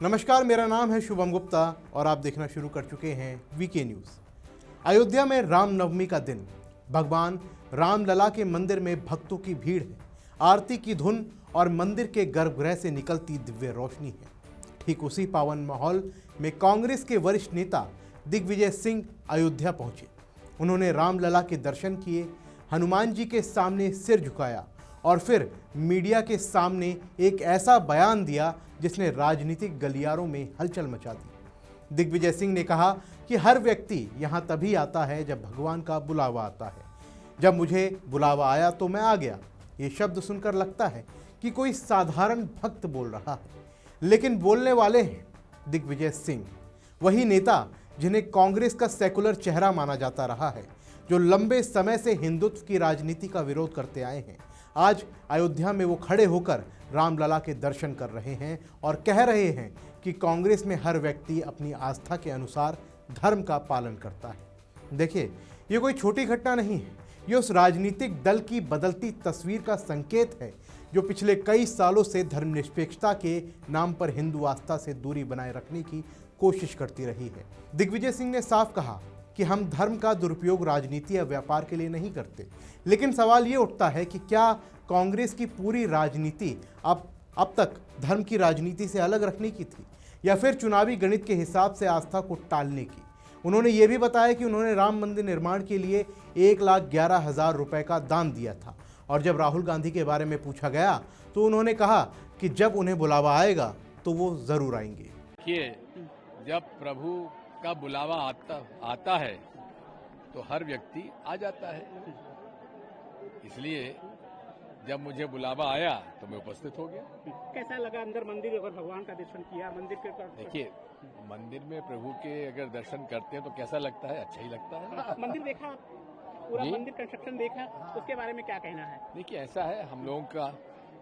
नमस्कार, मेरा नाम है शुभम गुप्ता और आप देखना शुरू कर चुके हैं वीके न्यूज़। अयोध्या में रामनवमी का दिन, भगवान रामलला के मंदिर में भक्तों की भीड़ है। आरती की धुन और मंदिर के गर्भगृह से निकलती दिव्य रोशनी है। ठीक उसी पावन माहौल में कांग्रेस के वरिष्ठ नेता दिग्विजय सिंह अयोध्या पहुंचे। उन्होंने रामलला के दर्शन किए, हनुमान जी के सामने सिर झुकाया और फिर मीडिया के सामने एक ऐसा बयान दिया जिसने राजनीतिक गलियारों में हलचल मचा दी। दिग्विजय सिंह ने कहा कि हर व्यक्ति यहां तभी आता है जब भगवान का बुलावा आता है। जब मुझे बुलावा आया तो मैं आ गया। ये शब्द सुनकर लगता है कि कोई साधारण भक्त बोल रहा है, लेकिन बोलने वाले हैं दिग्विजय सिंह, वही नेता जिन्हें कांग्रेस का सेकुलर चेहरा माना जाता रहा है, जो लंबे समय से हिंदुत्व की राजनीति का विरोध करते आए हैं। आज अयोध्या में वो खड़े होकर रामलला के दर्शन कर रहे हैं और कह रहे हैं कि कांग्रेस में हर व्यक्ति अपनी आस्था के अनुसार धर्म का पालन करता है। देखिए, ये कोई छोटी घटना नहीं है, ये उस राजनीतिक दल की बदलती तस्वीर का संकेत है जो पिछले कई सालों से धर्मनिरपेक्षता के नाम पर हिंदू आस्था से दूरी बनाए रखने की कोशिश करती रही है। दिग्विजय सिंह ने साफ कहा कि हम धर्म का दुरुपयोग राजनीति या व्यापार के लिए नहीं करते, लेकिन सवाल ये उठता है कि क्या कांग्रेस की पूरी राजनीति अब तक धर्म की राजनीति से अलग रखने की थी या फिर चुनावी गणित के हिसाब से आस्था को टालने की। उन्होंने ये भी बताया कि उन्होंने राम मंदिर निर्माण के लिए 1,11,000 रुपए का दान दिया था और जब राहुल गांधी के बारे में पूछा गया तो उन्होंने कहा कि जब उन्हें बुलावा आएगा तो वो जरूर आएंगे। देखिए, जब प्रभु का बुलावा आता है तो हर व्यक्ति आ जाता है। इसलिए जब मुझे बुलावा आया तो मैं उपस्थित हो गया। कैसा लगा अंदर मंदिर अगर भगवान का दर्शन किया मंदिर के? देखिए, मंदिर में प्रभु के अगर दर्शन करते हैं तो कैसा लगता है? अच्छा ही लगता है। मंदिर देखा, पूरा मंदिर कंस्ट्रक्शन देखा, उसके बारे में क्या कहना है? देखिए, ऐसा है, हम लोगों का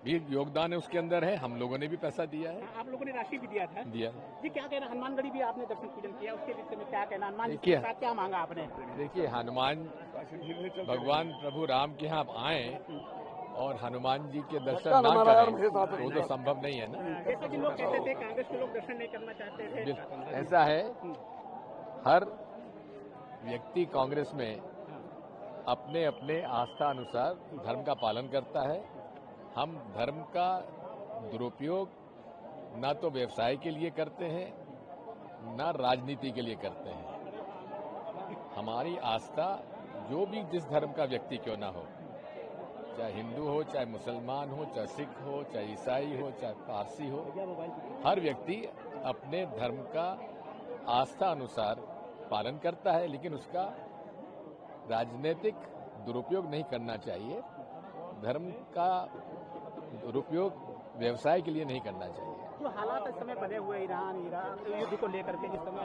भी योगदान है उसके अंदर है, हम लोगों ने भी पैसा दिया है। आप लोगों ने राशि भी दिया था? दिया जी। क्या कहना, हनुमानगढ़ी भी आपने दर्शन पूजन किया, उसके विषय में क्या कहना? हनुमान जी के साथ क्या मांगा आपने? देखिए, हनुमान भगवान प्रभु राम के यहाँ आए और हनुमान जी के दर्शन ना करें वो तो संभव नहीं है ना। जैसे कि लोग कहते थे कांग्रेस के लोग दर्शन नहीं करना चाहते थे। ऐसा है, हर व्यक्ति कांग्रेस में अपने अपने आस्था अनुसार धर्म का पालन करता है। हम धर्म का दुरुपयोग ना तो व्यवसाय के लिए करते हैं ना राजनीति के लिए करते हैं। हमारी आस्था जो भी जिस धर्म का व्यक्ति क्यों ना हो, चाहे हिंदू हो, चाहे मुसलमान हो, चाहे सिख हो, चाहे ईसाई हो, चाहे पारसी हो, हर व्यक्ति अपने धर्म का आस्था अनुसार पालन करता है, लेकिन उसका राजनीतिक दुरुपयोग नहीं करना चाहिए। धर्म का दुरुपयोग व्यवसाय के लिए नहीं करना चाहिए। जो हालात इस समय बने हुए ईरान इराक युद्ध को लेकर के, जिस समय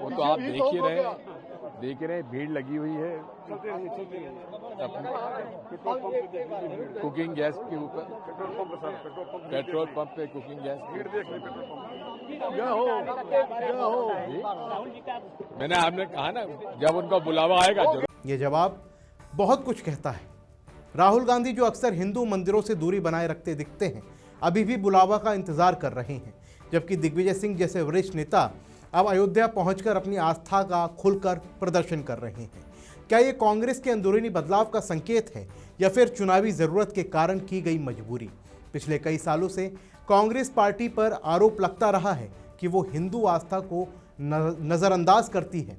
वो तो आप देख ही रहे, भीड़ लगी हुई है कुकिंग गैस के ऊपर, पेट्रोल पंप पे कुकिंग गैस। मैंने आपने कहा ना, जब उनका बुलावा आएगा जरूर। ये जवाब बहुत कुछ कहता है। राहुल गांधी, जो अक्सर हिंदू मंदिरों से दूरी बनाए रखते दिखते हैं, अभी भी बुलावा का इंतजार कर रहे हैं, जबकि दिग्विजय सिंह जैसे वरिष्ठ नेता अब अयोध्या पहुंचकर अपनी आस्था का खुलकर प्रदर्शन कर रहे हैं। क्या ये कांग्रेस के अंदरूनी बदलाव का संकेत है या फिर चुनावी जरूरत के कारण की गई मजबूरी? पिछले कई सालों से कांग्रेस पार्टी पर आरोप लगता रहा है कि वो हिंदू आस्था को नजरअंदाज करती है।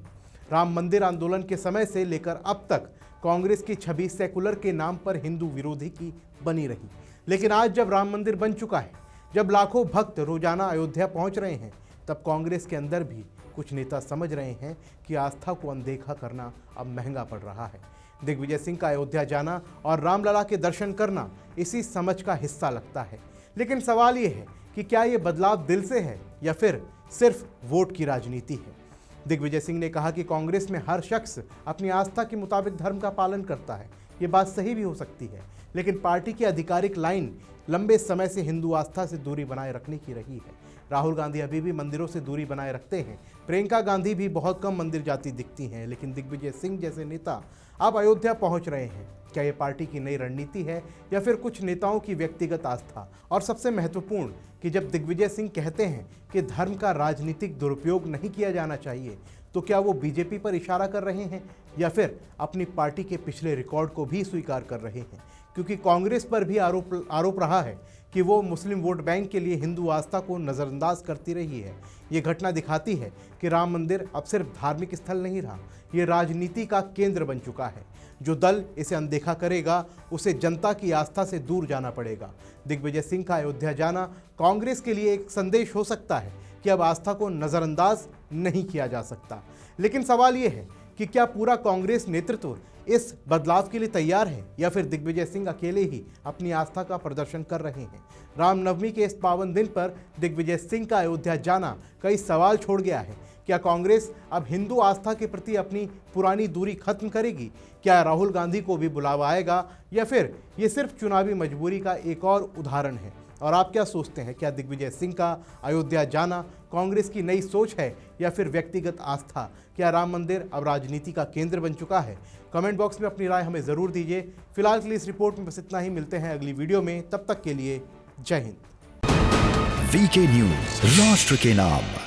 राम मंदिर आंदोलन के समय से लेकर अब तक कांग्रेस की छवि सेकुलर के नाम पर हिंदू विरोधी की बनी रही, लेकिन आज जब राम मंदिर बन चुका है, जब लाखों भक्त रोजाना अयोध्या पहुंच रहे हैं, तब कांग्रेस के अंदर भी कुछ नेता समझ रहे हैं कि आस्था को अनदेखा करना अब महंगा पड़ रहा है। दिग्विजय सिंह का अयोध्या जाना और रामलला के दर्शन करना इसी समझ का हिस्सा लगता है, लेकिन सवाल ये है कि क्या ये बदलाव दिल से है या फिर सिर्फ वोट की राजनीति है? दिग्विजय सिंह ने कहा कि कांग्रेस में हर शख्स अपनी आस्था के मुताबिक धर्म का पालन करता है। ये बात सही भी हो सकती है, लेकिन पार्टी की आधिकारिक लाइन लंबे समय से हिंदू आस्था से दूरी बनाए रखने की रही है। राहुल गांधी अभी भी मंदिरों से दूरी बनाए रखते हैं, प्रियंका गांधी भी बहुत कम मंदिर जाती दिखती हैं, लेकिन दिग्विजय सिंह जैसे नेता अब अयोध्या पहुंच रहे हैं। क्या ये पार्टी की नई रणनीति है या फिर कुछ नेताओं की व्यक्तिगत आस्था? और सबसे महत्वपूर्ण कि जब दिग्विजय सिंह कहते हैं कि धर्म का राजनीतिक दुरुपयोग नहीं किया जाना चाहिए, तो क्या वो बीजेपी पर इशारा कर रहे हैं या फिर अपनी पार्टी के पिछले रिकॉर्ड को भी स्वीकार कर रहे हैं? क्योंकि कांग्रेस पर भी आरोप रहा है कि वो मुस्लिम वोट बैंक के लिए हिंदू आस्था को नज़रअंदाज करती रही है। ये घटना दिखाती है कि राम मंदिर अब सिर्फ धार्मिक स्थल नहीं रहा, ये राजनीति का केंद्र बन चुका है। जो दल इसे अनदेखा करेगा उसे जनता की आस्था से दूर जाना पड़ेगा। दिग्विजय सिंह का अयोध्या जाना कांग्रेस के लिए एक संदेश हो सकता है कि अब आस्था को नज़रअंदाज नहीं किया जा सकता। लेकिन सवाल ये है कि क्या पूरा कांग्रेस नेतृत्व इस बदलाव के लिए तैयार है या फिर दिग्विजय सिंह अकेले ही अपनी आस्था का प्रदर्शन कर रहे हैं? रामनवमी के इस पावन दिन पर दिग्विजय सिंह का अयोध्या जाना कई सवाल छोड़ गया है। क्या कांग्रेस अब हिंदू आस्था के प्रति अपनी पुरानी दूरी खत्म करेगी? क्या राहुल गांधी को भी बुलावा आएगा या फिर ये सिर्फ चुनावी मजबूरी का एक और उदाहरण है? और आप क्या सोचते हैं, क्या दिग्विजय सिंह का अयोध्या जाना कांग्रेस की नई सोच है या फिर व्यक्तिगत आस्था? क्या राम मंदिर अब राजनीति का केंद्र बन चुका है? कमेंट बॉक्स में अपनी राय हमें ज़रूर दीजिए। फिलहाल के लिए इस रिपोर्ट में बस इतना ही। मिलते हैं अगली वीडियो में, तब तक के लिए जय हिंद। वीके न्यूज, राष्ट्र के नाम।